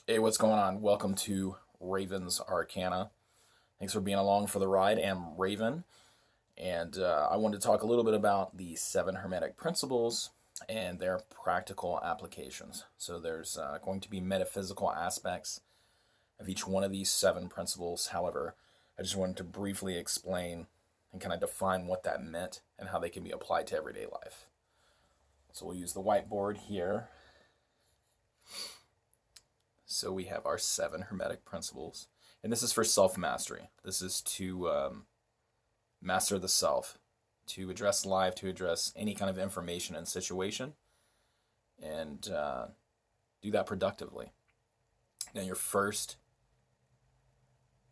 Hey, what's going on? Welcome to Raven's Arcana. Thanks for being along for the ride. I'm Raven, and I wanted to talk a little bit about the seven Hermetic Principles and their practical applications. So, there's going to be metaphysical aspects of each one of these seven principles. However, I just wanted to briefly explain and kind of define what that meant and how they can be applied to everyday life. So, we'll use the whiteboard here. So we have our seven Hermetic Principles. And this is for self-mastery. This is to master the self, to address life, to address any kind of information and situation, and do that productively. Now, your first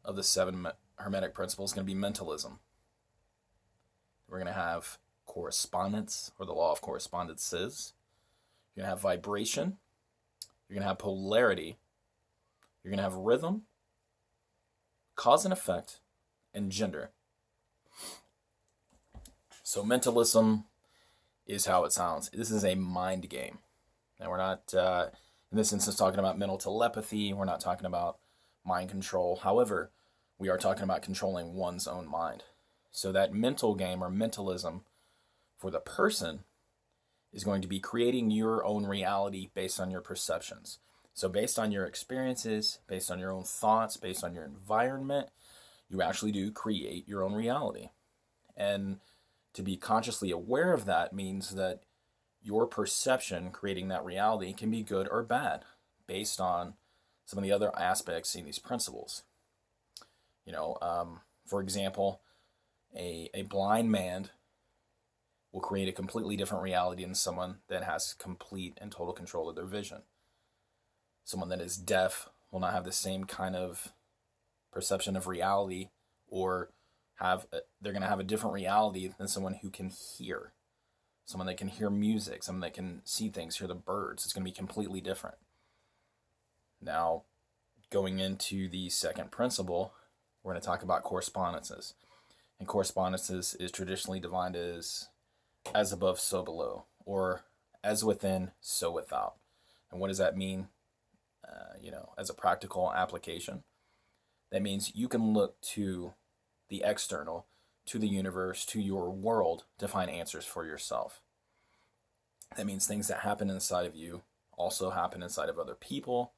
of the seven Hermetic Principles is going to be mentalism. We're going to have correspondence, or the law of correspondences. You're going to have vibration. You're going to have polarity. You're going to have rhythm, cause and effect, and gender. So mentalism is how it sounds. This is a mind game. Now, we're not, in this instance, talking about mental telepathy. We're not talking about mind control. However, we are talking about controlling one's own mind. So that mental game or mentalism for the person is going to be creating your own reality based on your perceptions. So based on your experiences, based on your own thoughts, based on your environment, you actually do create your own reality. And to be consciously aware of that means that your perception creating that reality can be good or bad based on some of the other aspects in these principles. For example, a blind man will create a completely different reality than someone that has complete and total control of their vision. Someone that is deaf will not have the same kind of perception of reality, or they're going to have a different reality than someone who can hear. Someone that can hear music, someone that can see things, hear the birds. It's going to be completely different. Now, going into the second principle, we're going to talk about correspondences. And correspondences is traditionally defined as above, so below, or as within, so without. And what does that mean? As a practical application, that means you can look to the external, to the universe, to your world to find answers for yourself. That means things that happen inside of you also happen inside of other people,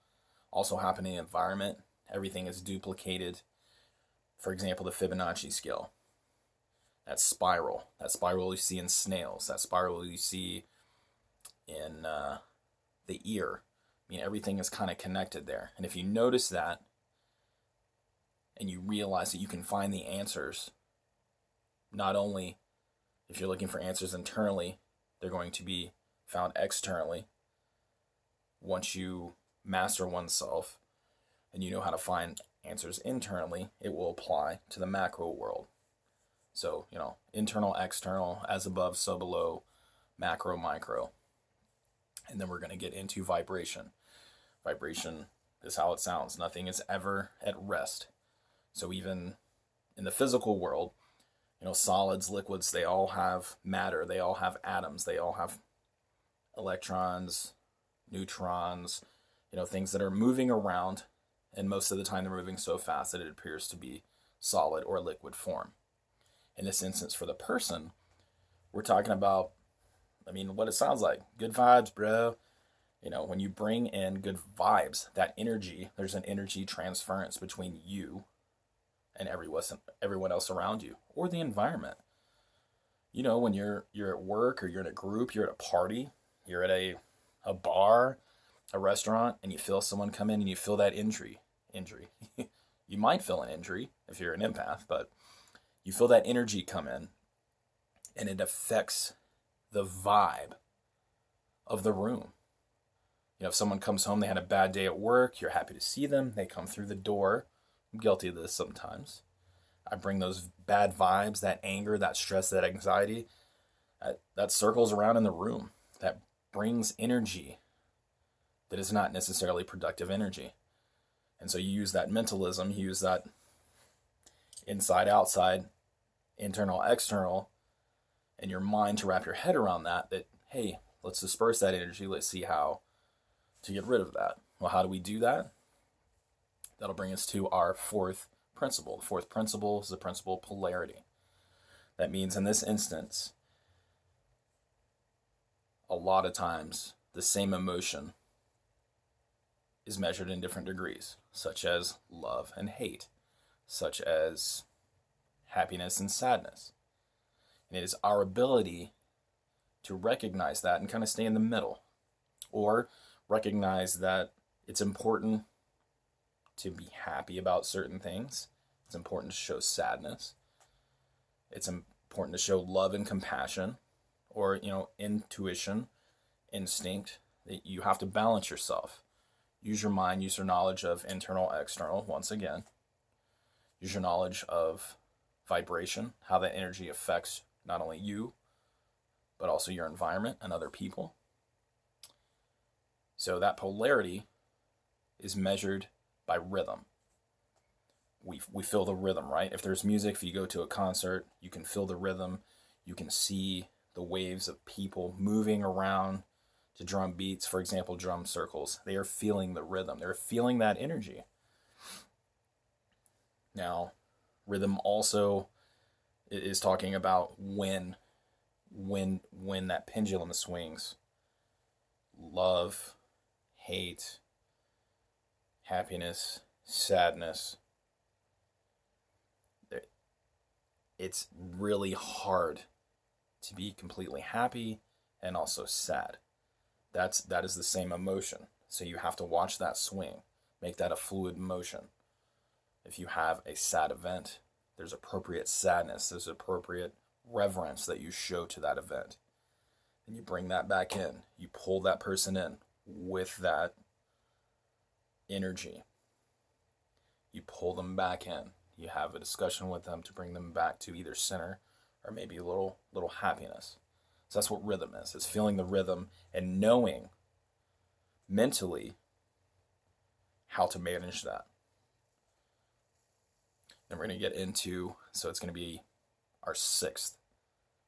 also happen in the environment. Everything is duplicated. For example, the Fibonacci scale. That spiral you see in snails, that spiral you see in the ear. Everything is kind of connected there. And if you notice that, and you realize that you can find the answers, not only if you're looking for answers internally, they're going to be found externally. Once you master oneself and you know how to find answers internally, it will apply to the macro world. So, internal, external, as above, so below, macro, micro. And then we're going to get into vibration. Vibration is how it sounds. Nothing is ever at rest. So even in the physical world, solids, liquids, they all have matter. They all have atoms. They all have electrons, neutrons, things that are moving around. And most of the time they're moving so fast that it appears to be solid or liquid form. In this instance, for the person, we're talking about, what it sounds like. Good vibes, bro. When you bring in good vibes, that energy, there's an energy transference between you and everyone else around you, or the environment. When you're at work, or you're in a group, you're at a party, you're at a bar, a restaurant, and you feel someone come in and you feel that injury. You might feel an injury if you're an empath, but you feel that energy come in, and it affects the vibe of the room. If someone comes home, they had a bad day at work, you're happy to see them, they come through the door. I'm guilty of this sometimes. I bring those bad vibes, that anger, that stress, that anxiety, that circles around in the room. That brings energy that is not necessarily productive energy. And so you use that mentalism, you use that inside, outside, internal, external, and your mind to wrap your head around that, hey, let's disperse that energy. Let's see how to get rid of that. Well, how do we do that? That'll bring us to our fourth principle. The fourth principle is the principle of polarity. That means in this instance, a lot of times the same emotion is measured in different degrees, such as love and hate, such as happiness and sadness. And it is our ability to recognize that and kind of stay in the middle, or recognize that it's important to be happy about certain things. It's important to show sadness. It's important to show love and compassion, or, intuition, instinct. You have to balance yourself. Use your mind, use your knowledge of internal, external, once again. Use your knowledge of vibration, how that energy affects not only you, but also your environment and other people. So that polarity is measured by rhythm. We feel the rhythm, right? If there's music, if you go to a concert, you can feel the rhythm. You can see the waves of people moving around to drum beats, for example, drum circles. They are feeling the rhythm. They're feeling that energy. Now, rhythm also is talking about when that pendulum swings. Love, hate, happiness, sadness. It's really hard to be completely happy and also sad. That is the same emotion. So you have to watch that swing. Make that a fluid motion. If you have a sad event, there's appropriate sadness, there's appropriate reverence that you show to that event. And you bring that back in. You pull that person in with that energy. You pull them back in. You have a discussion with them to bring them back to either center or maybe a little happiness. So that's what rhythm is. It's feeling the rhythm and knowing mentally how to manage that. Then we're going to get into, so it's going to be our sixth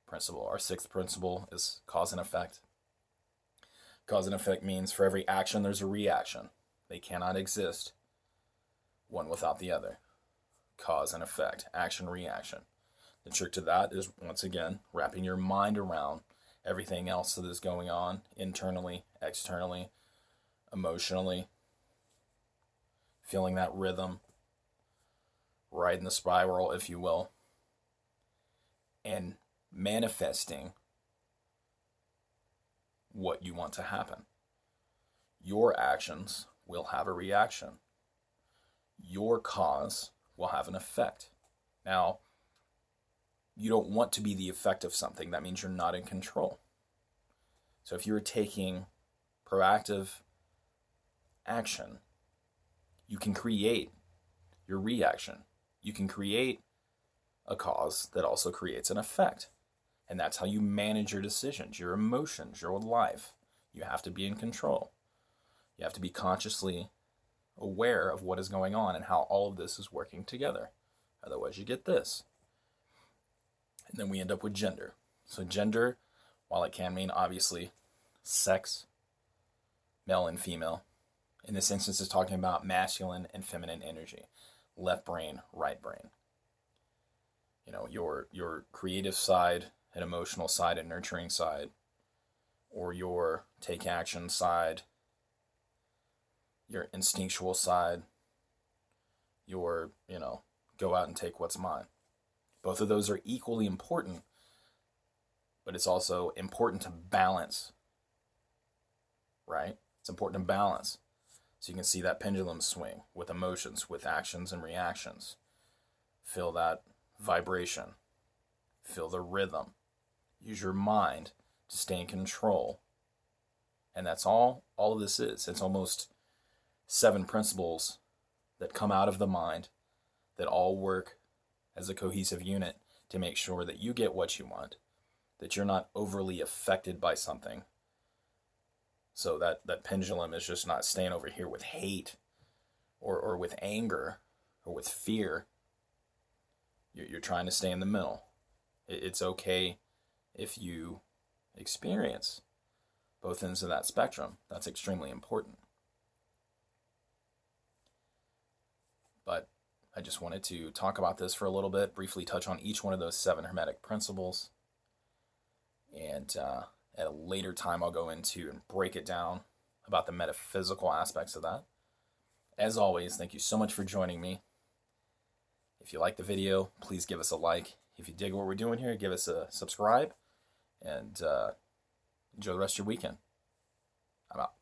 principle. Our sixth principle is cause and effect. Cause and effect means for every action, there's a reaction. They cannot exist one without the other. Cause and effect, action, reaction. The trick to that is, once again, wrapping your mind around everything else that is going on internally, externally, emotionally, feeling that rhythm, riding the spiral, if you will, and manifesting what you want to happen. Your actions will have a reaction. Your cause will have an effect. Now, you don't want to be the effect of something. That means you're not in control. So if you're taking proactive action, you can create your reaction. You can create a cause that also creates an effect. And that's how you manage your decisions, your emotions, your life. You have to be in control. You have to be consciously aware of what is going on and how all of this is working together. Otherwise, you get this. And then we end up with gender. So gender, while it can mean obviously sex, male and female, in this instance is talking about masculine and feminine energy, left brain, right brain. Your creative side, an emotional side, a nurturing side, or your take action side, your instinctual side, your, go out and take what's mine. Both of those are equally important, but it's also important to balance, right? It's important to balance. So you can see that pendulum swing with emotions, with actions and reactions. Feel that vibration. Feel the rhythm. Use your mind to stay in control. And that's all of this is. It's almost 7 principles that come out of the mind that all work as a cohesive unit to make sure that you get what you want, that you're not overly affected by something. So that pendulum is just not staying over here with hate or with anger or with fear. You're trying to stay in the middle. It's okay if you experience both ends of that spectrum. That's extremely important. But I just wanted to talk about this for a little bit, briefly touch on each one of those 7 Hermetic principles. And at a later time, I'll go into and break it down about the metaphysical aspects of that. As always, thank you so much for joining me. If you like the video, please give us a like. If you dig what we're doing here, give us a subscribe. And enjoy the rest of your weekend. I'm out.